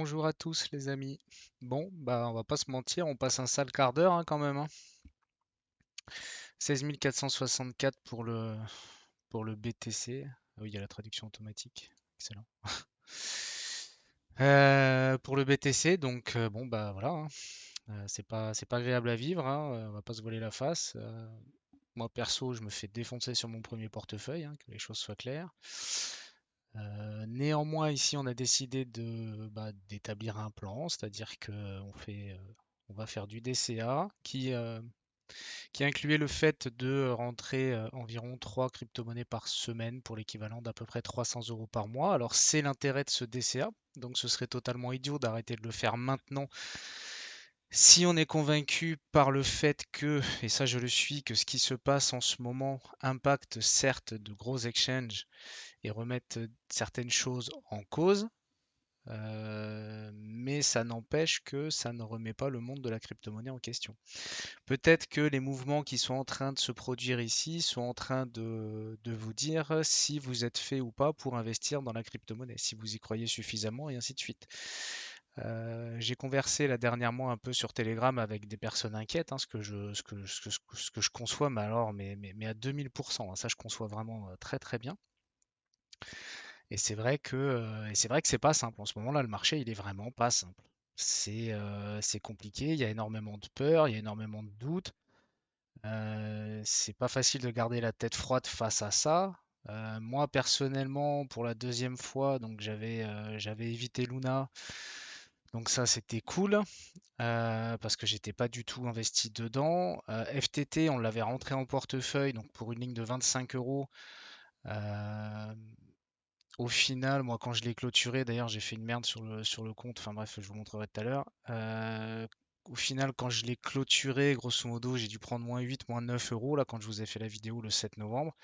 bonjour à tous les amis. Bon, bah on va pas se mentir, on passe un sale quart d'heure hein, quand même. 16 464 pour le BTC. Ah oui, il y a la traduction automatique. Excellent. Pour le BTC, donc bon bah voilà, hein. C'est pas agréable à vivre, hein, on va pas se voiler la face. Moi perso, je me fais défoncer sur mon premier portefeuille, hein, que les choses soient claires. Néanmoins, ici, on a décidé d'établir un plan, c'est-à-dire que on va faire du DCA qui incluait le fait de rentrer environ 3 crypto-monnaies par semaine pour l'équivalent d'à peu près 300 euros par mois. Alors, c'est l'intérêt de ce DCA, donc ce serait totalement idiot d'arrêter de le faire maintenant si on est convaincu par le fait que, et ça je le suis, que ce qui se passe en ce moment impacte certes de gros exchanges et remettent certaines choses en cause, mais ça n'empêche que ça ne remet pas le monde de la crypto-monnaie en question. Peut-être que les mouvements qui sont en train de se produire ici sont en train de vous dire si vous êtes fait ou pas pour investir dans la crypto-monnaie, si vous y croyez suffisamment et ainsi de suite. J'ai conversé là dernièrement un peu sur Telegram avec des personnes inquiètes, hein, ce que je conçois, mais à 2000%, hein, ça je conçois vraiment très très bien. Et c'est vrai que c'est pas simple. En ce moment-là, le marché, il est vraiment pas simple. C'est compliqué, il y a énormément de peur, il y a énormément de doutes. C'est pas facile de garder la tête froide face à ça. Moi, personnellement, pour la deuxième fois, donc j'avais évité Luna. Donc ça, c'était cool, parce que j'étais pas du tout investi dedans. FTT, on l'avait rentré en portefeuille, donc pour une ligne de 25 euros. Euh, Au final, moi, quand je l'ai clôturé, d'ailleurs, j'ai fait une merde sur le compte. Enfin bref, je vous montrerai tout à l'heure. Au final, quand je l'ai clôturé, grosso modo, j'ai dû prendre moins 8, moins 9 euros, là, quand je vous ai fait la vidéo le 7 novembre.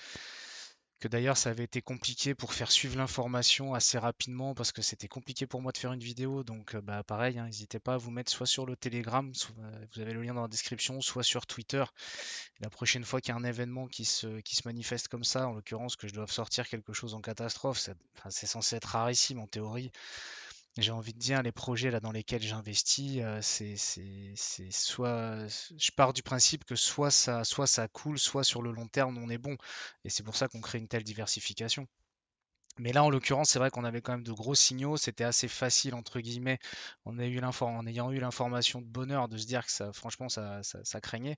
Que d'ailleurs, ça avait été compliqué pour faire suivre l'information assez rapidement parce que c'était compliqué pour moi de faire une vidéo. Donc, bah, pareil, hein, n'hésitez pas à vous mettre soit sur le Telegram, vous avez le lien dans la description, soit sur Twitter. La prochaine fois qu'il y a un événement qui se manifeste comme ça, en l'occurrence que je dois sortir quelque chose en catastrophe, enfin, c'est censé être rarissime en théorie. J'ai envie de dire, les projets là dans lesquels j'investis, c'est soit, je pars du principe que soit ça coule, soit sur le long terme on est bon. Et c'est pour ça qu'on crée une telle diversification. Mais là, en l'occurrence, c'est vrai qu'on avait quand même de gros signaux. C'était assez facile, entre guillemets, en ayant eu l'information de bonheur, de se dire que ça, franchement, ça craignait.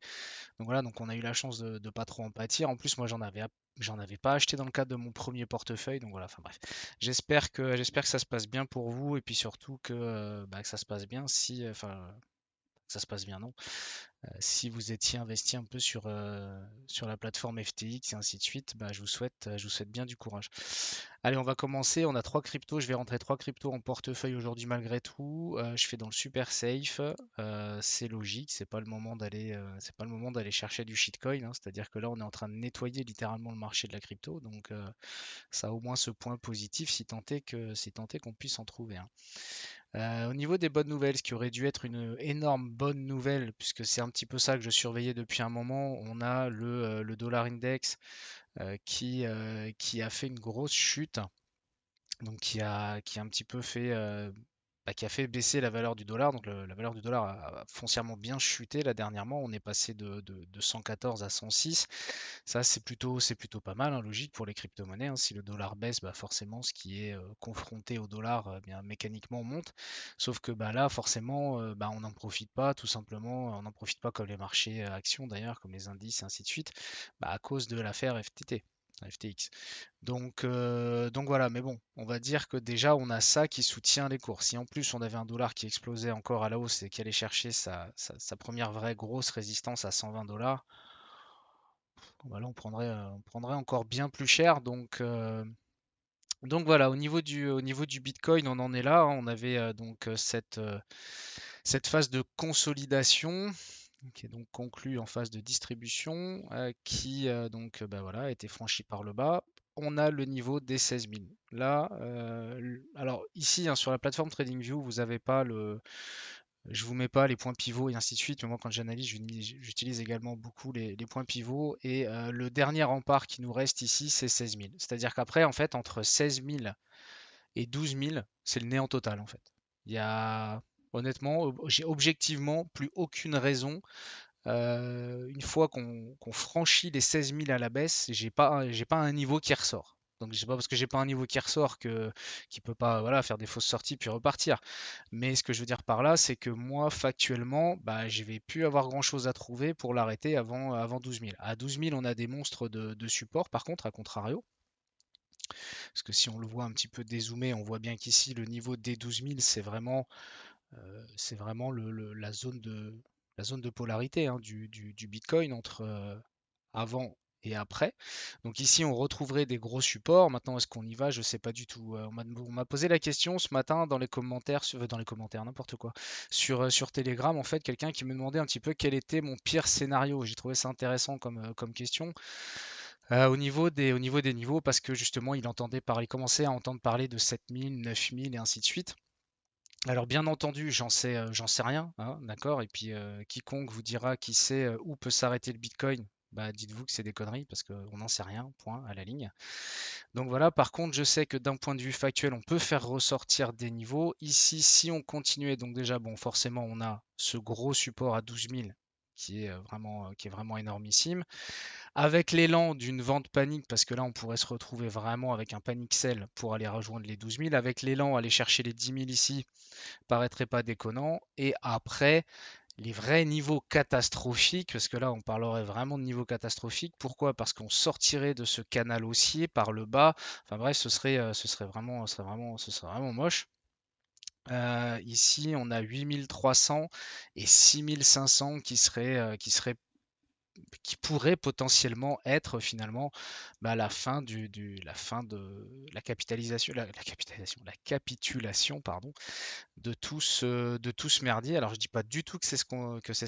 Donc voilà, donc on a eu la chance de pas trop en pâtir. En plus, moi, j'en avais pas acheté dans le cadre de mon premier portefeuille. Donc voilà, enfin bref. J'espère que ça se passe bien pour vous et puis surtout que ça se passe bien si, enfin, que ça se passe bien, non. Si vous étiez investi un peu sur la plateforme FTX et ainsi de suite, bah, je vous souhaite bien du courage. Allez, on va commencer. On a trois cryptos. Je vais rentrer trois cryptos en portefeuille aujourd'hui malgré tout. Je fais dans le super safe. C'est logique. C'est pas le moment d'aller chercher du shitcoin, hein. C'est-à-dire que là, on est en train de nettoyer littéralement le marché de la crypto. Donc, ça a au moins ce point positif si tant est qu'on puisse en trouver un. Au niveau des bonnes nouvelles, ce qui aurait dû être une énorme bonne nouvelle, puisque c'est un petit peu ça que je surveillais depuis un moment, on a le dollar index qui a fait une grosse chute, donc qui a un petit peu qui a fait baisser la valeur du dollar. Donc la valeur du dollar a foncièrement bien chuté là dernièrement. On est passé de 114 à 106. Ça, c'est plutôt pas mal, hein, logique pour les crypto-monnaies, hein. Si le dollar baisse, bah forcément, ce qui est confronté au dollar, bien mécaniquement monte. Sauf que bah, là, forcément, bah, on n'en profite pas, tout simplement. On n'en profite pas comme les marchés actions d'ailleurs, comme les indices et ainsi de suite, bah, à cause de l'affaire FTT. FTX. Donc voilà, mais bon, on va dire que déjà on a ça qui soutient les cours. Si en plus on avait un dollar qui explosait encore à la hausse et qui allait chercher sa première vraie grosse résistance à 120 dollars, bah là on prendrait encore bien plus cher. Donc voilà, au niveau du Bitcoin, on en est là, hein. On avait cette phase de consolidation qui est donc conclue en phase de distribution, qui bah voilà, a été franchie par le bas. On a le niveau des 16 000. Là, alors ici, hein, sur la plateforme TradingView, vous n'avez pas je vous mets pas les points pivots et ainsi de suite, mais moi quand j'analyse, j'utilise également beaucoup les points pivots. Et le dernier rempart qui nous reste ici, c'est 16 000. C'est-à-dire qu'après, en fait, entre 16 000 et 12 000, c'est le néant total en fait. Il y a honnêtement, j'ai objectivement plus aucune raison. Une fois qu'on franchit les 16 000 à la baisse, j'ai pas un niveau qui ressort. Donc c'est pas parce que j'ai pas un niveau qui ressort que qui peut pas voilà faire des fausses sorties puis repartir. Mais ce que je veux dire par là, c'est que moi factuellement, bah je vais plus avoir grand chose à trouver pour l'arrêter avant 12 000. À 12 000, on a des monstres de support par contre, à contrario. Parce que si on le voit un petit peu dézoomé, on voit bien qu'ici le niveau des 12 000, c'est vraiment la zone de polarité hein, du Bitcoin entre avant et après. Donc ici, on retrouverait des gros supports. Maintenant, est-ce qu'on y va? Je ne sais pas du tout. On m'a posé la question ce matin dans les commentaires, dans les commentaires, n'importe quoi, sur Telegram, en fait, quelqu'un qui me demandait un petit peu quel était mon pire scénario. J'ai trouvé ça intéressant comme question. Au niveau des niveaux, parce que justement, il commençait à entendre parler de 7000, 9000 et ainsi de suite. Alors bien entendu, j'en sais rien, hein, d'accord? Et puis quiconque vous dira qui sait où peut s'arrêter le Bitcoin, bah dites-vous que c'est des conneries parce qu'on n'en sait rien, point à la ligne. Donc voilà, par contre, je sais que d'un point de vue factuel, on peut faire ressortir des niveaux. Ici, si on continuait, donc déjà, bon, forcément, on a ce gros support à 12 000 qui est vraiment énormissime. Avec l'élan d'une vente panique, parce que là, on pourrait se retrouver vraiment avec un panic sell pour aller rejoindre les 12 000. Avec l'élan, aller chercher les 10 000 ici, paraîtrait pas déconnant. Et après, les vrais niveaux catastrophiques, parce que là on parlerait vraiment de niveaux catastrophiques. Pourquoi? Parce qu'on sortirait de ce canal haussier par le bas. Enfin bref, ce serait vraiment moche. Ici, on a 8300 et 6500 qui pourrait potentiellement être finalement bah, la fin de la capitulation, pardon, de tout ce merdier. Alors je dis pas du tout que c'est ce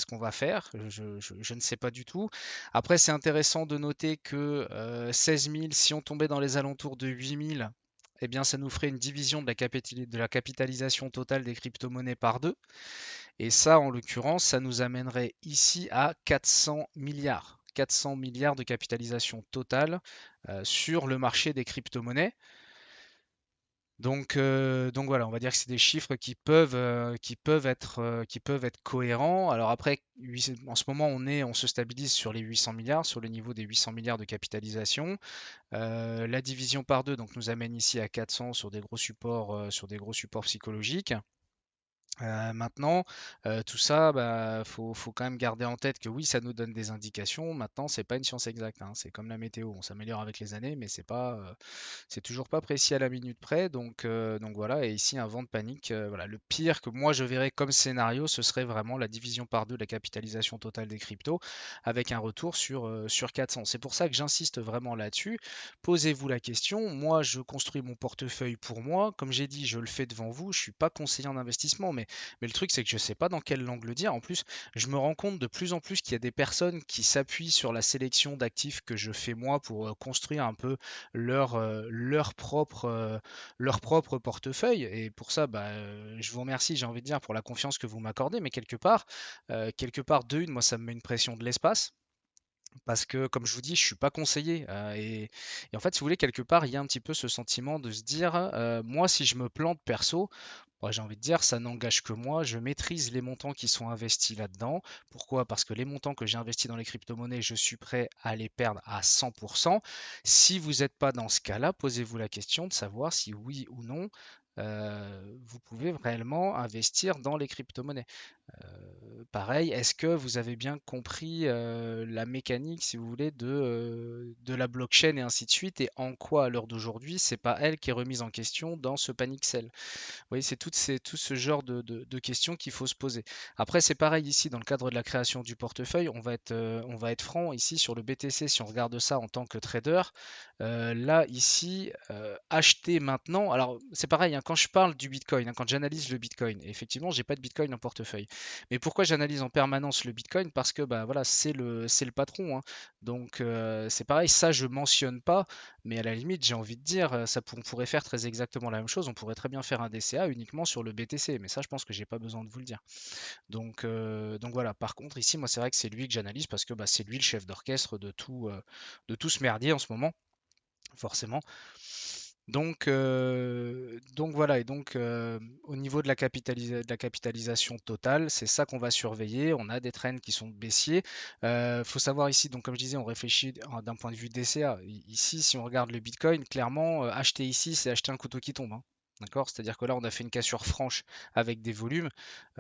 qu'on va faire, je ne sais pas du tout. Après, c'est intéressant de noter que 16 000, si on tombait dans les alentours de 8 000, eh bien, ça nous ferait une division de la capitalisation totale des crypto-monnaies par deux. Et ça, en l'occurrence, ça nous amènerait ici à 400 milliards. 400 milliards de capitalisation totale sur le marché des crypto-monnaies. Donc voilà, on va dire que c'est des chiffres qui peuvent être cohérents. Alors après, en ce moment, on se stabilise sur les 800 milliards, sur le niveau des 800 milliards de capitalisation. La division par deux donc, nous amène ici à 400 sur des gros supports psychologiques. Maintenant, tout ça, bah, faut quand même garder en tête que oui, ça nous donne des indications. Maintenant, c'est pas une science exacte, hein. C'est comme la météo, on s'améliore avec les années, mais c'est toujours pas précis à la minute près. Donc voilà. Et ici, un vent de panique. Voilà, le pire que moi je verrais comme scénario, ce serait vraiment la division par deux de la capitalisation totale des cryptos, avec un retour sur 400. C'est pour ça que j'insiste vraiment là-dessus. Posez-vous la question. Moi, je construis mon portefeuille pour moi. Comme j'ai dit, je le fais devant vous. Je suis pas conseiller en investissement, mais le truc, c'est que je ne sais pas dans quel langue le dire. En plus, je me rends compte de plus en plus qu'il y a des personnes qui s'appuient sur la sélection d'actifs que je fais moi pour construire un peu leur propre portefeuille. Et pour ça, bah, je vous remercie, j'ai envie de dire, pour la confiance que vous m'accordez. Mais quelque part, de une, moi, ça me met une pression de l'espace. Parce que, comme je vous dis, je suis pas conseiller. Et en fait, si vous voulez, quelque part, il y a un petit peu ce sentiment de se dire, moi, si je me plante perso, moi, j'ai envie de dire, ça n'engage que moi. Je maîtrise les montants qui sont investis là-dedans. Pourquoi? Parce que les montants que j'ai investis dans les crypto-monnaies, je suis prêt à les perdre à 100%. Si vous n'êtes pas dans ce cas-là, posez-vous la question de savoir si oui ou non, vous pouvez réellement investir dans les crypto-monnaies. Pareil, est-ce que vous avez bien compris la mécanique, si vous voulez, de la blockchain et ainsi de suite, et en quoi à l'heure d'aujourd'hui, c'est pas elle qui est remise en question dans ce panic sell? Vous voyez, c'est tout ce genre de questions qu'il faut se poser. Après, c'est pareil ici, dans le cadre de la création du portefeuille, on va être franc ici sur le BTC, si on regarde ça en tant que trader. Là, ici, acheter maintenant. Alors, c'est pareil, hein, quand je parle du Bitcoin, hein, quand j'analyse le Bitcoin, et effectivement, j'ai pas de Bitcoin en portefeuille. Mais pourquoi j'analyse en permanence le Bitcoin? Parce que bah, voilà, c'est le patron, hein. Donc, c'est pareil, ça, je mentionne pas. Mais à la limite, j'ai envie de dire, on pourrait faire très exactement la même chose. On pourrait très bien faire un DCA uniquement sur le BTC. Mais ça, je pense que j'ai pas besoin de vous le dire. Donc voilà. Par contre, ici, moi, c'est vrai que c'est lui que j'analyse parce que bah, c'est lui le chef d'orchestre de tout ce merdier en ce moment, forcément. Donc voilà, et donc au niveau de de la capitalisation totale, c'est ça qu'on va surveiller. On a des trends qui sont baissiers. Faut savoir ici, donc comme je disais, on réfléchit d'un point de vue DCA. Ici, si on regarde le Bitcoin, clairement, acheter ici, c'est acheter un couteau qui tombe, hein. D'accord? C'est-à-dire que là, on a fait une cassure franche avec des volumes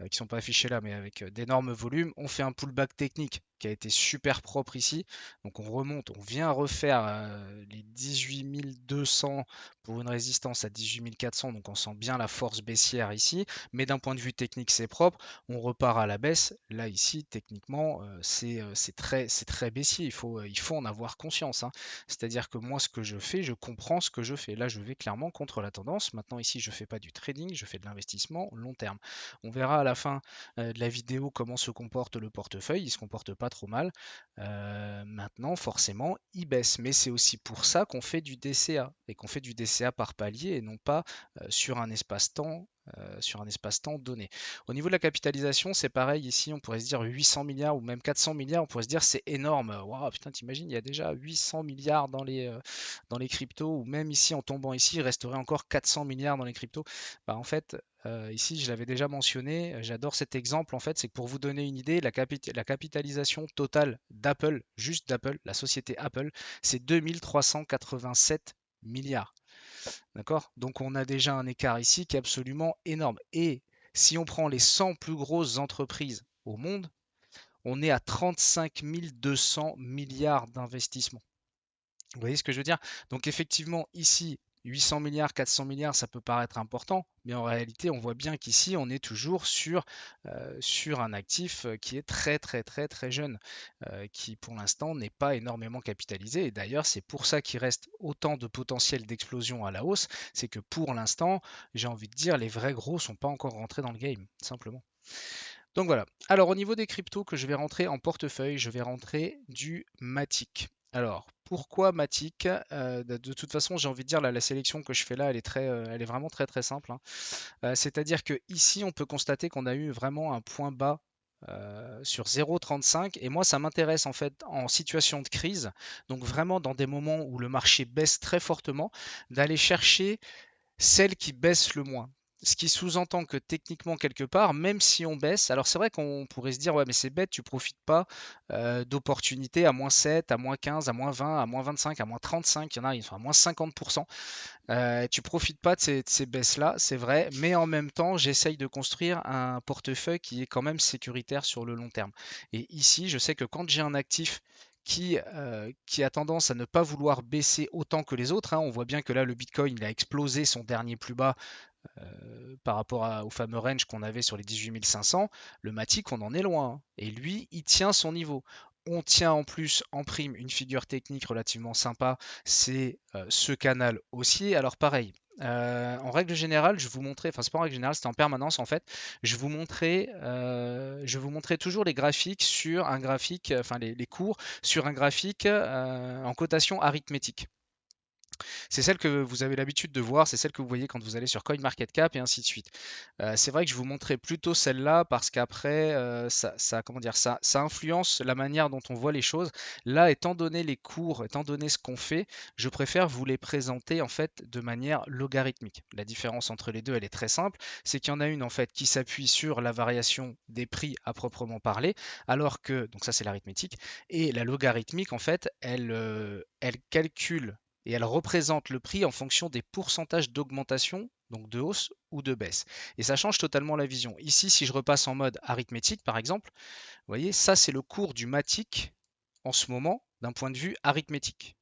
qui sont pas affichés là, mais avec d'énormes volumes. On fait un pullback technique qui a été super propre ici. Donc on remonte, on vient refaire les 18 200 pour une résistance à 18 400, donc on sent bien la force baissière ici, mais d'un point de vue technique c'est propre, on repart à la baisse. Là ici techniquement c'est très baissier, il faut en avoir conscience, hein. C'est-à-dire que moi ce que je fais, je comprends ce que je fais. Là je vais clairement contre la tendance. Maintenant ici je fais pas du trading, je fais de l'investissement long terme. On verra à la fin de la vidéo comment se comporte le portefeuille, il se comporte pas trop mal. Maintenant, forcément, il baisse. Mais c'est aussi pour ça qu'on fait du DCA et qu'on fait du DCA par palier et non pas sur un espace-temps. Sur un espace-temps donné. Au niveau de la capitalisation, c'est pareil. Ici, on pourrait se dire 800 milliards ou même 400 milliards. On pourrait se dire c'est énorme. Waouh, putain, t'imagines, il y a déjà 800 milliards dans les cryptos. Ou même ici, en tombant ici, il resterait encore 400 milliards dans les cryptos. Bah, en fait, ici, je l'avais déjà mentionné, j'adore cet exemple en fait, c'est que pour vous donner une idée, la capitalisation totale d'Apple, juste d'Apple, la société Apple, c'est 2387 milliards. D'accord? Donc on a déjà un écart ici qui est absolument énorme. Et si on prend les 100 plus grosses entreprises au monde, on est à 35 200 milliards d'investissements. Vous voyez ce que je veux dire? Donc effectivement, ici, 800 milliards, 400 milliards, ça peut paraître important, mais en réalité, on voit bien qu'ici, on est toujours sur un actif qui est très très très très jeune, qui pour l'instant n'est pas énormément capitalisé. Et d'ailleurs, c'est pour ça qu'il reste autant de potentiel d'explosion à la hausse. C'est que pour l'instant, j'ai envie de dire, les vrais gros sont pas encore rentrés dans le game, simplement. Donc voilà. Alors au niveau des cryptos que je vais rentrer en portefeuille, je vais rentrer du Matic. Alors pourquoi Matic? De toute façon, j'ai envie de dire la sélection que je fais là, elle est vraiment très très simple, hein. C'est-à-dire que ici, on peut constater qu'on a eu vraiment un point bas sur 0,35 et moi ça m'intéresse en fait en situation de crise, donc vraiment dans des moments où le marché baisse très fortement, d'aller chercher celle qui baisse le moins. Ce qui sous-entend que techniquement, quelque part, même si on baisse, alors c'est vrai qu'on pourrait se dire, ouais, mais c'est bête, tu profites pas d'opportunités à -7, à -15, à -20, à -25, à -35, il y en a, ils sont à -50%. Tu profites pas de ces baisses-là, c'est vrai, mais en même temps, j'essaye de construire un portefeuille qui est quand même sécuritaire sur le long terme. Et ici, je sais que quand j'ai un actif qui a tendance à ne pas vouloir baisser autant que les autres, hein, on voit bien que là, le Bitcoin, il a explosé son dernier plus bas par rapport au fameux range qu'on avait sur les 18 500, le Matic, on en est loin, hein. Et lui, il tient son niveau. On tient en plus en prime une figure technique relativement sympa, c'est ce canal haussier. Alors pareil, en règle générale, je vous montrais, enfin c'est pas en règle générale, c'était en permanence en fait, je vous montrais toujours les graphiques sur un graphique, enfin les cours sur un graphique en cotation arithmétique. C'est celle que vous avez l'habitude de voir, c'est celle que vous voyez quand vous allez sur CoinMarketCap et ainsi de suite. C'est vrai que je vous montrais plutôt celle-là parce qu'après, comment dire, ça influence la manière dont on voit les choses. Là, étant donné les cours, étant donné ce qu'on fait, je préfère vous les présenter en fait de manière logarithmique. La différence entre les deux, elle est très simple, c'est qu'il y en a une en fait qui s'appuie sur la variation des prix à proprement parler, alors que, donc ça c'est l'arithmétique, et la logarithmique en fait, elle calcule et elle représente le prix en fonction des pourcentages d'augmentation, donc de hausse ou de baisse. Et ça change totalement la vision. Ici, si je repasse en mode arithmétique, par exemple, vous voyez, ça c'est le cours du Matic en ce moment d'un point de vue arithmétique.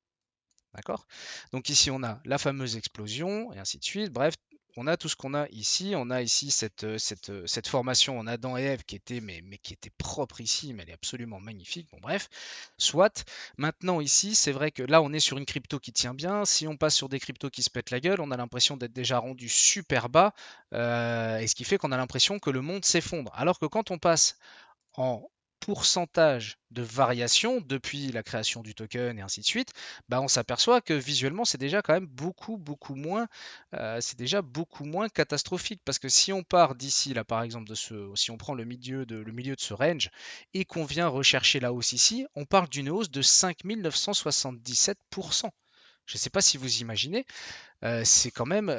D'accord? Donc ici, on a la fameuse explosion et ainsi de suite. Bref, on a tout ce qu'on a ici. On a ici cette formation en Adam et Ève qui était, mais qui était propre ici, mais elle est absolument magnifique. Bon, bref, soit. Maintenant, ici, c'est vrai que là, on est sur une crypto qui tient bien. Si on passe sur des cryptos qui se pètent la gueule, on a l'impression d'être déjà rendu super bas. Et ce qui fait qu'on a l'impression que le monde s'effondre. Alors que quand on passe en pourcentage de variation depuis la création du token et ainsi de suite, bah on s'aperçoit que visuellement c'est déjà quand même beaucoup moins, c'est déjà beaucoup moins catastrophique parce que si on part d'ici là par exemple si on prend le milieu de ce range et qu'on vient rechercher la hausse ici, on parle d'une hausse de 5 977%. Je ne sais pas si vous imaginez, c'est quand même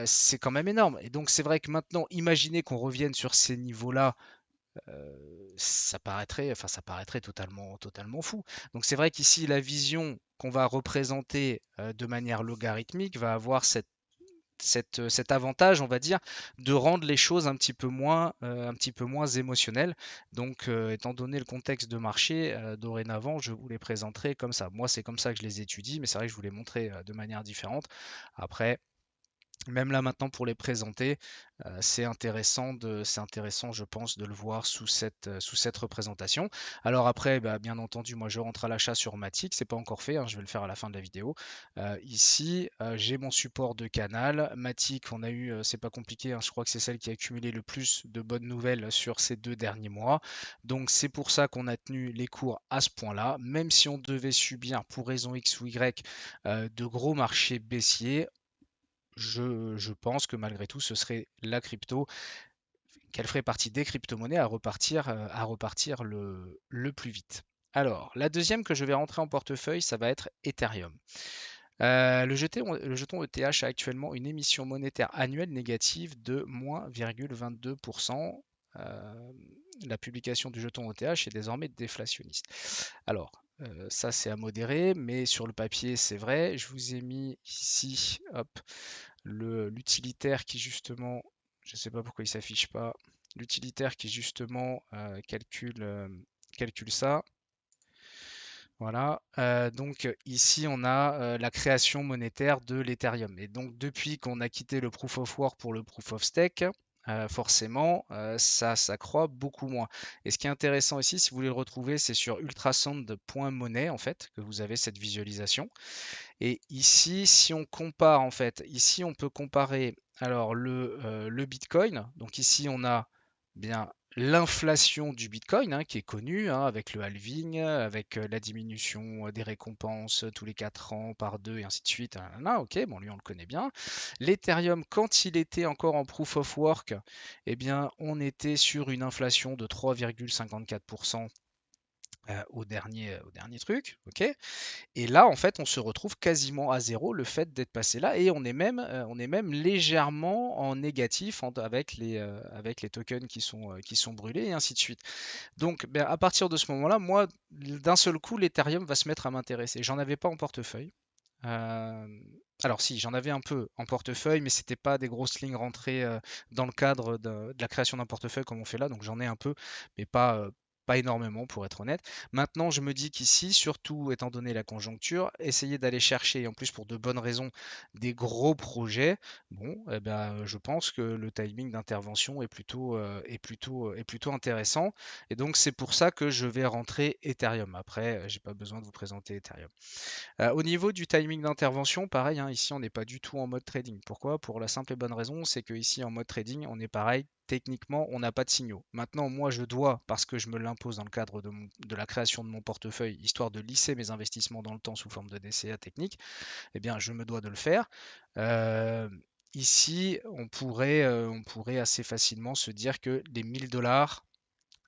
énorme. Et donc c'est vrai que maintenant, imaginer qu'on revienne sur ces niveaux-là, ça paraîtrait totalement fou. Donc c'est vrai qu'ici, la vision qu'on va représenter de manière logarithmique va avoir cet avantage, on va dire, de rendre les choses un petit peu moins émotionnelles. Donc, étant donné le contexte de marché, dorénavant, je vous les présenterai comme ça. Moi, c'est comme ça que je les étudie, mais c'est vrai que je vous les montrer de manière différente. Après, même là maintenant pour les présenter, c'est intéressant, je pense, de le voir sous cette représentation. Alors après, bah, bien entendu, moi je rentre à l'achat sur Matic, c'est pas encore fait, hein, je vais le faire à la fin de la vidéo. Ici, j'ai mon support de canal. Matic, on a eu, c'est pas compliqué, hein, je crois que c'est celle qui a accumulé le plus de bonnes nouvelles sur ces 2 derniers mois. Donc c'est pour ça qu'on a tenu les cours à ce point-là, même si on devait subir pour raison X ou Y de gros marchés baissiers, je pense que malgré tout, ce serait la crypto, qu'elle ferait partie des crypto-monnaies à repartir le plus vite. Alors, la deuxième que je vais rentrer en portefeuille, ça va être Ethereum. Le jeton ETH a actuellement une émission monétaire annuelle négative de moins 0,22%. La publication du jeton ETH est désormais déflationniste. Alors, ça c'est à modérer, mais sur le papier c'est vrai. Je vous ai mis ici, hop, l'utilitaire qui justement, je ne sais pas pourquoi il s'affiche pas, l'utilitaire qui justement calcule ça. Voilà. Donc ici on a la création monétaire de l'Ethereum. Et donc depuis qu'on a quitté le proof of work pour le proof of stake, forcément ça s'accroît beaucoup moins. Et ce qui est intéressant ici, si vous voulez le retrouver, c'est sur ultrasound.money en fait que vous avez cette visualisation. Et ici, si on compare, en fait, ici, on peut comparer alors le Bitcoin. Donc ici, on a bien l'inflation du Bitcoin, hein, qui est connue, hein, avec le halving, avec la diminution des récompenses tous les 4 ans par 2 et ainsi de suite. Ok, bon, lui, on le connaît bien. L'Ethereum, quand il était encore en proof of work, eh bien, on était sur une inflation de 3,54% au dernier truc, ok? Et là, en fait, on se retrouve quasiment à zéro le fait d'être passé là, et on est même légèrement en négatif avec les tokens qui sont brûlés et ainsi de suite. Donc, ben, à partir de ce moment-là, moi, d'un seul coup, l'Ethereum va se mettre à m'intéresser. J'en avais pas en portefeuille. Euh, alors si, j'en avais un peu en portefeuille, mais c'était pas des grosses lignes rentrées dans le cadre de la création d'un portefeuille comme on fait là, donc j'en ai un peu, mais pas énormément pour être honnête. Maintenant, je me dis qu'ici, surtout étant donné la conjoncture, essayer d'aller chercher, et en plus pour de bonnes raisons, des gros projets, bon, eh ben, je pense que le timing d'intervention est plutôt intéressant. Et donc c'est pour ça que je vais rentrer Ethereum. Après, j'ai pas besoin de vous présenter Ethereum. Au niveau du timing d'intervention, pareil, hein, ici on n'est pas du tout en mode trading. Pourquoi? Pour la simple et bonne raison, c'est que ici en mode trading, on est pareil, techniquement, on n'a pas de signaux. Maintenant, moi je dois, parce que je me l'impose dans le cadre de la création de mon portefeuille, histoire de lisser mes investissements dans le temps sous forme de DCA technique, eh bien je me dois de le faire. Euh, Ici, on pourrait assez facilement se dire que les 1000 $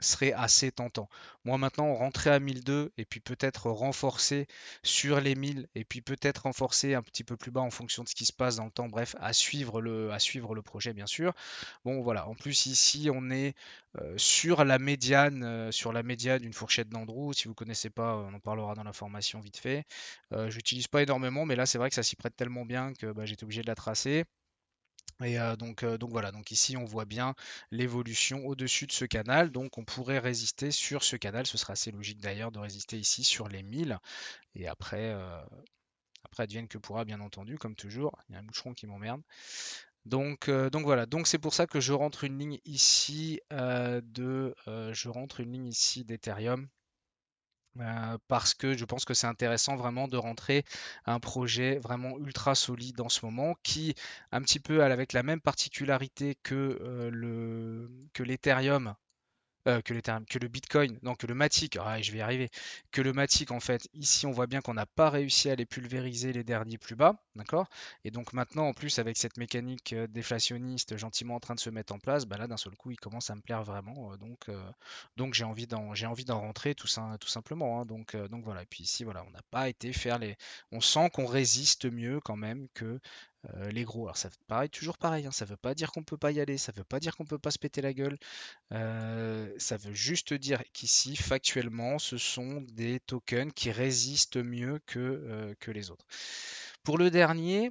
serait assez tentant. Moi maintenant, rentrer à 1002 et puis peut-être renforcer sur les 1000 et puis peut-être renforcer un petit peu plus bas en fonction de ce qui se passe dans le temps, bref, à suivre le projet bien sûr. Bon voilà, en plus ici on est sur la médiane d'une fourchette d'Andrew. Si vous connaissez pas, on en parlera dans la formation vite fait. J'utilise pas énormément, mais là c'est vrai que ça s'y prête tellement bien que bah, j'étais obligé de la tracer. Et donc voilà, donc ici on voit bien l'évolution au-dessus de ce canal, donc on pourrait résister sur ce canal, ce sera assez logique d'ailleurs de résister ici sur les 1000, et après advienne que pourra bien entendu, comme toujours, il y a un moucheron qui m'emmerde. Donc voilà, donc c'est pour ça que je rentre une ligne ici je rentre une ligne ici d'Ethereum, parce que je pense que c'est intéressant vraiment de rentrer un projet vraiment ultra solide en ce moment qui, un petit peu avec la même particularité que l'Ethereum, que le Bitcoin, non, que le Matic, ah, je vais y arriver, que le Matic, en fait, ici, on voit bien qu'on n'a pas réussi à les pulvériser les derniers plus bas, d'accord? Et donc maintenant, en plus, avec cette mécanique déflationniste gentiment en train de se mettre en place, bah là, d'un seul coup, il commence à me plaire vraiment, donc j'ai envie d'en rentrer tout simplement, hein, donc voilà. Et puis ici, voilà, on n'a pas été faire les, on sent qu'on résiste mieux quand même que les gros. Alors ça paraît toujours pareil, hein, ça veut pas dire qu'on peut pas y aller, ça veut pas dire qu'on peut pas se péter la gueule. Ça veut juste dire qu'ici, factuellement, ce sont des tokens qui résistent mieux que les autres. Pour le dernier,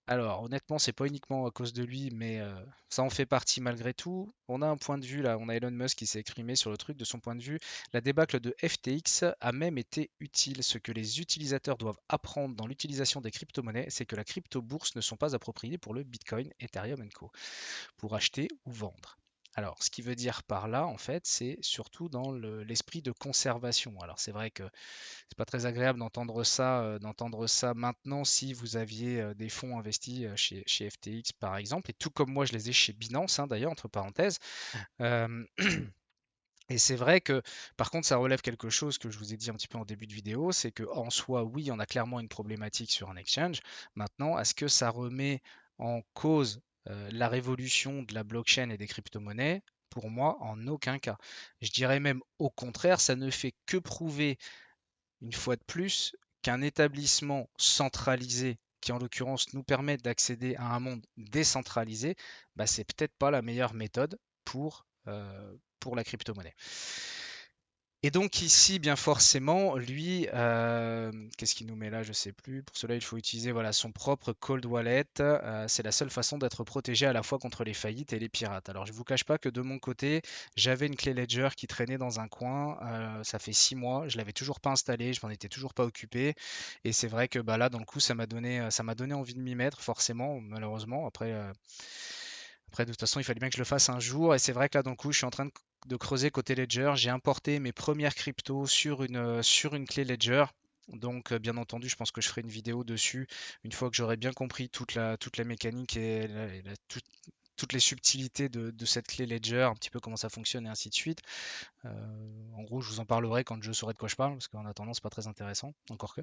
alors honnêtement, c'est pas uniquement à cause de lui, mais ça en fait partie malgré tout. On a un point de vue là, on a Elon Musk qui s'est exprimé sur le truc. De son point de vue, la débâcle de FTX a même été utile. Ce que les utilisateurs doivent apprendre dans l'utilisation des crypto-monnaies, c'est que la crypto-bourse ne sont pas appropriées pour le Bitcoin, Ethereum Co pour acheter ou vendre. Alors, ce qui veut dire par là, en fait, c'est surtout dans l'esprit de conservation. Alors, c'est vrai que c'est pas très agréable d'entendre ça maintenant si vous aviez des fonds investis chez FTX, par exemple, et tout comme moi, je les ai chez Binance, hein, d'ailleurs, entre parenthèses. Euh, et c'est vrai que, par contre, ça relève quelque chose que je vous ai dit un petit peu en début de vidéo, c'est que en soi, oui, on a clairement une problématique sur un exchange. Maintenant, est-ce que ça remet en cause la révolution de la blockchain et des crypto-monnaies? Pour moi, en aucun cas. Je dirais même au contraire, ça ne fait que prouver, une fois de plus, qu'un établissement centralisé, qui en l'occurrence nous permet d'accéder à un monde décentralisé, bah, c'est peut-être pas la meilleure méthode pour la crypto-monnaie. Et donc ici, bien forcément, lui, qu'est-ce qu'il nous met là? Je sais plus. Pour cela, il faut utiliser voilà, son propre cold wallet. C'est la seule façon d'être protégé à la fois contre les faillites et les pirates. Alors, je ne vous cache pas que de mon côté, j'avais une clé Ledger qui traînait dans un coin. Ça fait 6 mois. Je l'avais toujours pas installée. Je m'en étais toujours pas occupé. Et c'est vrai que bah, là, dans le coup, ça m'a donné envie de m'y mettre, forcément, malheureusement. Après, de toute façon, il fallait bien que je le fasse un jour. Et c'est vrai que là, dans le coup, je suis en train de creuser côté Ledger. J'ai importé mes premières cryptos sur une clé Ledger. Donc, bien entendu, je pense que je ferai une vidéo dessus une fois que j'aurai bien compris toute la mécanique toutes les subtilités de cette clé Ledger, un petit peu comment ça fonctionne et ainsi de suite. En gros, je vous en parlerai quand je saurai de quoi je parle, parce qu'en attendant, c'est pas très intéressant, encore que.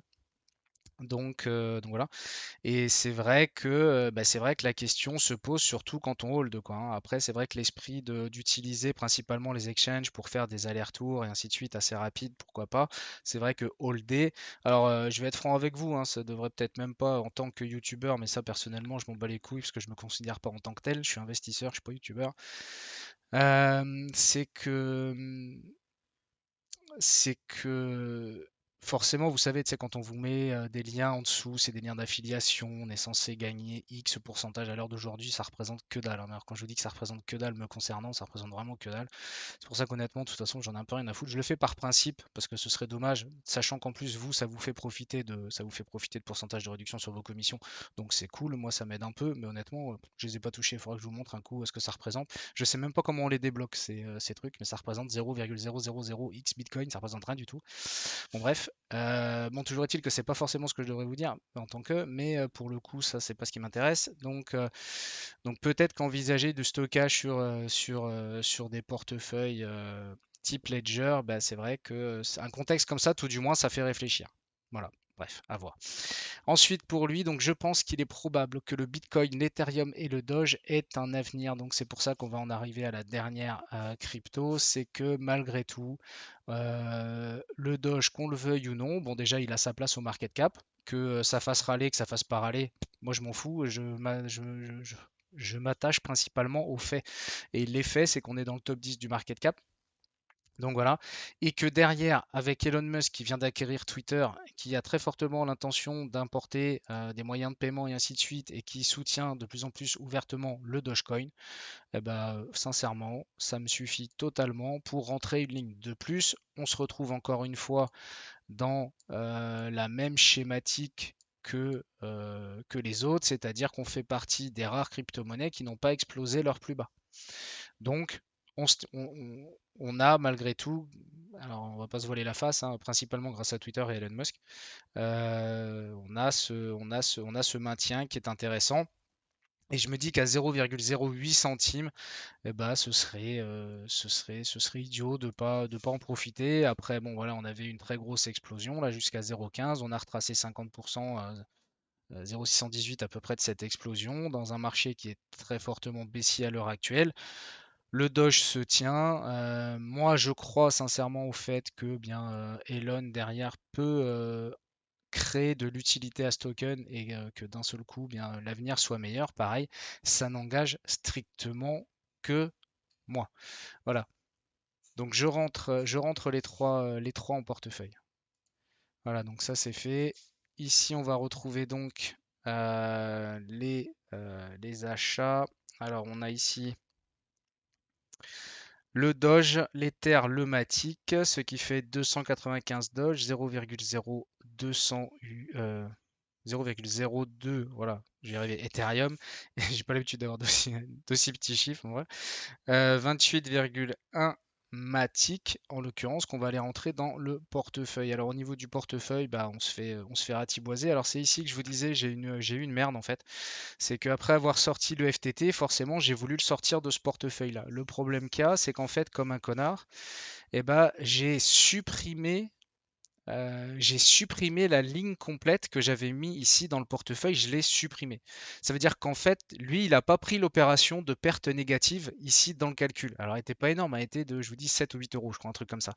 Donc voilà. Et c'est vrai que, bah, c'est vrai que la question se pose surtout quand on hold, quoi, hein. Après, c'est vrai que l'esprit d'utiliser principalement les exchanges pour faire des allers-retours et ainsi de suite assez rapide, pourquoi pas. C'est vrai que holder, alors je vais être franc avec vous, hein, ça devrait peut-être même pas en tant que youtubeur, mais ça personnellement, je m'en bats les couilles parce que je me considère pas en tant que tel. Je suis investisseur, je suis pas youtubeur. C'est que c'est que forcément, vous savez, tu sais, quand on vous met des liens en dessous, c'est des liens d'affiliation, on est censé gagner X pourcentage à l'heure d'aujourd'hui, ça représente que dalle, hein. Alors quand je vous dis que ça représente que dalle me concernant, ça représente vraiment que dalle. C'est pour ça qu'honnêtement, de toute façon, j'en ai un peu rien à foutre. Je le fais par principe, parce que ce serait dommage, sachant qu'en plus, vous, ça vous fait profiter de pourcentage de réduction sur vos commissions. Donc c'est cool, moi ça m'aide un peu, mais honnêtement, je les ai pas touchés. Il faudra que je vous montre un coup ce que ça représente. Je sais même pas comment on les débloque ces trucs, mais ça représente 0,000x Bitcoin, ça représente rien du tout. Bon bref, bon toujours est-il que c'est pas forcément ce que je devrais vous dire en tant que, mais pour le coup ça c'est pas ce qui m'intéresse. Donc peut-être qu'envisager du stockage sur des portefeuilles type Ledger, bah, c'est vrai que c'est un contexte comme ça, tout du moins, ça fait réfléchir. Voilà, bref, à voir. Ensuite, pour lui, donc je pense qu'il est probable que le Bitcoin, l'Ethereum et le Doge aient un avenir. Donc c'est pour ça qu'on va en arriver à la dernière crypto. C'est que malgré tout, le Doge, qu'on le veuille ou non, bon déjà il a sa place au market cap. Que ça fasse râler, que ça fasse pas râler, moi je m'en fous. Je m'attache principalement aux faits. Et les faits, c'est qu'on est dans le top 10 du market cap. Donc voilà, et que derrière, avec Elon Musk qui vient d'acquérir Twitter, qui a très fortement l'intention d'importer des moyens de paiement et ainsi de suite, et qui soutient de plus en plus ouvertement le Dogecoin, eh ben, sincèrement, ça me suffit totalement pour rentrer une ligne de plus. On se retrouve encore une fois dans la même schématique que les autres, c'est-à-dire qu'on fait partie des rares crypto-monnaies qui n'ont pas explosé leur plus bas. Donc, on a malgré tout, alors on va pas se voiler la face, hein, principalement grâce à Twitter et Elon Musk, on a ce maintien qui est intéressant. Et je me dis qu'à 0,08 centimes, eh ben, ce serait idiot de pas en profiter. Après, bon, voilà, on avait une très grosse explosion là jusqu'à 0,15. On a retracé 50%, 0,618 à peu près de cette explosion dans un marché qui est très fortement baissier à l'heure actuelle. Le Doge se tient. Moi, je crois sincèrement au fait que bien Elon derrière peut créer de l'utilité à ce token et que d'un seul coup, bien l'avenir soit meilleur. Pareil, ça n'engage strictement que moi. Voilà. Donc je rentre les trois en portefeuille. Voilà, donc ça c'est fait. Ici, on va retrouver donc les achats. Alors, on a ici le Doge, l'Ether, le Matic, ce qui fait 295 Doge, 0,0200 0,02, voilà, j'ai arrivé Ethereum. J'ai pas l'habitude d'avoir d'aussi petits chiffres en vrai. 28,1 Matic en l'occurrence qu'on va aller rentrer dans le portefeuille. Alors au niveau du portefeuille, bah, on se fait ratiboiser. Alors c'est ici que je vous disais, j'ai eu une merde en fait. C'est qu'après avoir sorti le FTT, forcément j'ai voulu le sortir de ce portefeuille-là. Le problème qu'il y a, c'est qu'en fait, comme un connard, eh ben, j'ai supprimé la ligne complète que j'avais mis ici dans le portefeuille, je l'ai supprimé. Ça veut dire qu'en fait, lui, il n'a pas pris l'opération de perte négative ici dans le calcul. Alors, elle n'était pas énorme, elle était de, je vous dis, 7 ou 8 euros, je crois, un truc comme ça,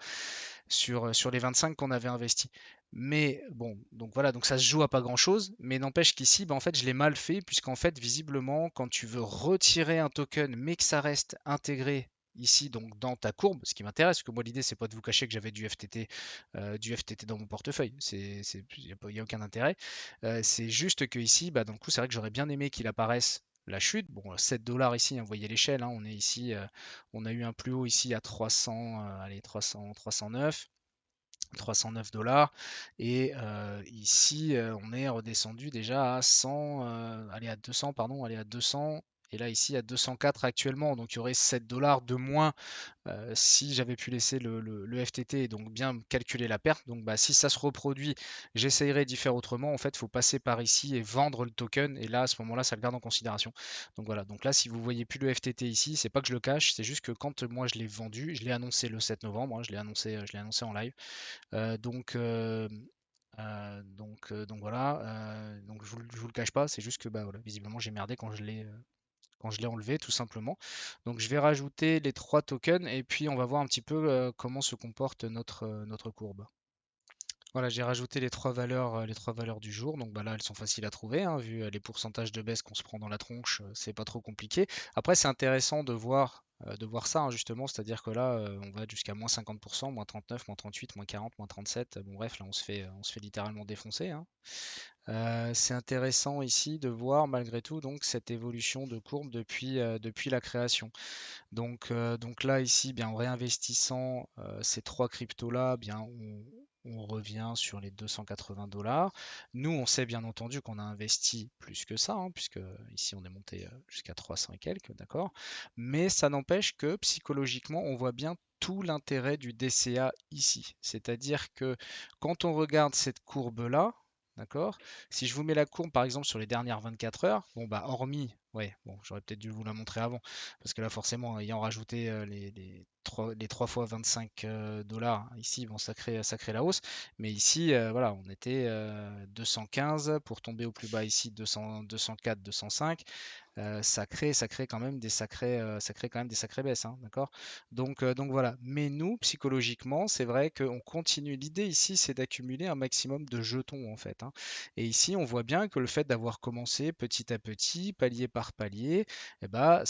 sur les 25 qu'on avait investis. Mais bon, donc voilà, donc ça se joue à pas grand-chose, mais n'empêche qu'ici, bah, en fait, je l'ai mal fait, puisqu'en fait, visiblement, quand tu veux retirer un token, mais que ça reste intégré ici donc dans ta courbe, ce qui m'intéresse, parce que moi l'idée c'est pas de vous cacher que j'avais du FTT dans mon portefeuille, il n'y a aucun intérêt. C'est juste que ici, bah, dans le coup, c'est vrai que j'aurais bien aimé qu'il apparaisse la chute. Bon, 7 dollars ici, hein, vous voyez l'échelle, hein, on est ici, on a eu un plus haut ici à 300, allez, 309. 309 dollars et ici on est redescendu déjà à 100 allez à 200 pardon allez à 200 et là ici à 204 actuellement, donc il y aurait 7 dollars de moins si j'avais pu laisser le FTT et donc bien calculer la perte. Donc bah, si ça se reproduit, j'essayerai d'y faire autrement. En fait, il faut passer par ici et vendre le token. Et là, à ce moment-là, ça le garde en considération. Donc voilà. Donc là, si vous voyez plus le FTT ici, c'est pas que je le cache, c'est juste que quand moi je l'ai vendu, je l'ai annoncé le 7 novembre, hein, je l'ai annoncé en live. Donc, donc voilà. Donc je vous le cache pas, c'est juste que bah voilà, visiblement j'ai merdé quand je l'ai enlevé tout simplement. Donc je vais rajouter les trois tokens et puis on va voir un petit peu comment se comporte notre courbe. Voilà, j'ai rajouté les trois valeurs du jour. Donc bah là, elles sont faciles à trouver, hein, vu les pourcentages de baisse qu'on se prend dans la tronche, c'est pas trop compliqué. Après, c'est intéressant de voir ça, hein, justement, c'est-à-dire que là, on va jusqu'à moins 50%, moins 39, moins 38, moins 40, moins 37. Bon bref, là, on se fait littéralement défoncer, hein. C'est intéressant ici de voir malgré tout donc cette évolution de courbe depuis la création. Donc là, ici, bien, en réinvestissant ces trois cryptos-là, bien, on revient sur les 280 dollars. Nous, on sait bien entendu qu'on a investi plus que ça, hein, puisque ici, on est monté jusqu'à 300 et quelques, d'accord? Mais ça n'empêche que psychologiquement, on voit bien tout l'intérêt du DCA ici. C'est-à-dire que quand on regarde cette courbe-là, d'accord? Si je vous mets la courbe, par exemple, sur les dernières 24 heures, bon, bah, hormis, ouais, bon, j'aurais peut-être dû vous la montrer avant, parce que là, forcément, ayant rajouté les 3 fois 25 dollars ici, bon, ça crée la hausse. Mais ici, voilà, on était 215 pour tomber au plus bas ici, 200, 204, 205. Ça crée quand même ça crée quand même des sacrées baisses, hein, d'accord? Donc voilà. Mais nous, psychologiquement, c'est vrai qu'on continue. L'idée ici, c'est d'accumuler un maximum de jetons, en fait, hein. Et ici, on voit bien que le fait d'avoir commencé petit à petit, palier par palier, eh ben,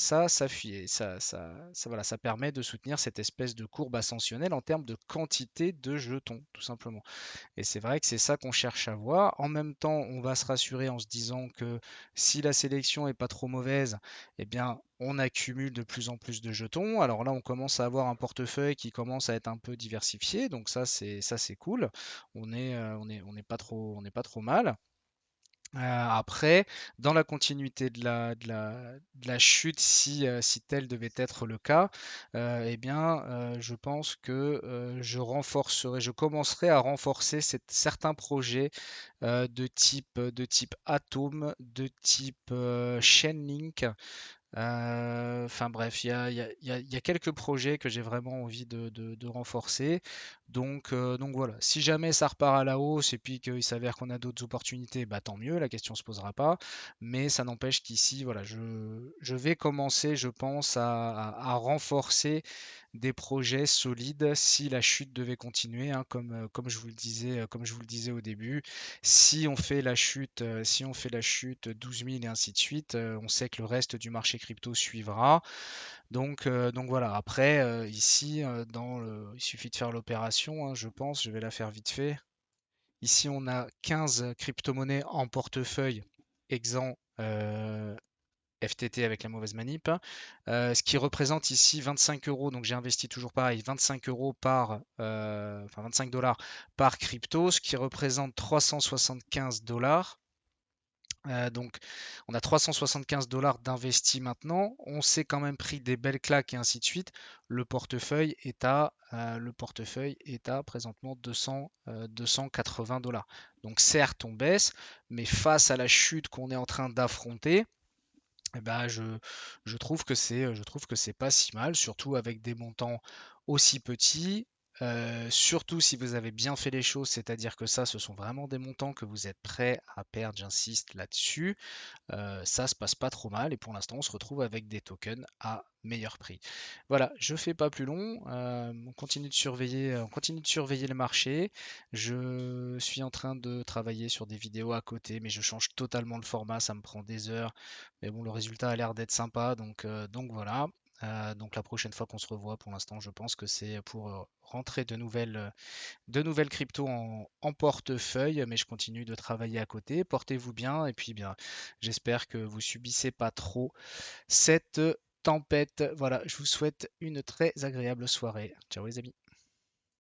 voilà, ça permet de soutenir cette espèce de courbe ascensionnelle en termes de quantité de jetons, tout simplement. Et c'est vrai que c'est ça qu'on cherche à voir. En même temps, on va se rassurer en se disant que si la sélection est pas trop mauvaise, eh bien, on accumule de plus en plus de jetons. Alors là, on commence à avoir un portefeuille qui commence à être un peu diversifié, donc ça c'est cool. On n'est pas trop mal. Après, dans la continuité de la chute, si tel devait être le cas, eh bien, je pense que je commencerai à renforcer certains projets de type Atom, de type Chainlink. Enfin bref, il y a quelques projets que j'ai vraiment envie de renforcer. Donc voilà, si jamais ça repart à la hausse et puis qu'il s'avère qu'on a d'autres opportunités, bah tant mieux, la question se posera pas. Mais ça n'empêche qu'ici, voilà, je vais commencer, je pense, à renforcer des projets solides si la chute devait continuer, hein, comme je vous le disais, comme je vous le disais au début. Si on fait la chute 12 000 et ainsi de suite, on sait que le reste du marché crypto suivra. Donc voilà. Après, ici, il suffit de faire l'opération, hein, je pense. Je vais la faire vite fait. Ici, on a 15 crypto-monnaies en portefeuille, exempt FTT avec la mauvaise manip, hein. Ce qui représente ici 25 euros. Donc j'ai investi toujours pareil, 25 euros enfin 25 dollars par crypto, ce qui représente 375 dollars. Donc, on a 375 dollars d'investis maintenant. On s'est quand même pris des belles claques et ainsi de suite. Le portefeuille est à présentement 280 dollars. Donc, certes, on baisse, mais face à la chute qu'on est en train d'affronter, eh ben, je trouve que c'est pas si mal, surtout avec des montants aussi petits. Surtout si vous avez bien fait les choses, c'est-à-dire que ça, ce sont vraiment des montants que vous êtes prêts à perdre, j'insiste là-dessus. Ça se passe pas trop mal et pour l'instant on se retrouve avec des tokens à meilleur prix. Voilà, je fais pas plus long, on continue de surveiller le marché. Je suis en train de travailler sur des vidéos à côté, mais je change totalement le format, ça me prend des heures. Mais bon, le résultat a l'air d'être sympa, donc voilà. Donc la prochaine fois qu'on se revoit, pour l'instant, je pense que c'est pour rentrer de nouvelles cryptos en portefeuille, mais je continue de travailler à côté. Portez-vous bien et puis bien, j'espère que vous subissez pas trop cette tempête. Voilà, je vous souhaite une très agréable soirée. Ciao les amis.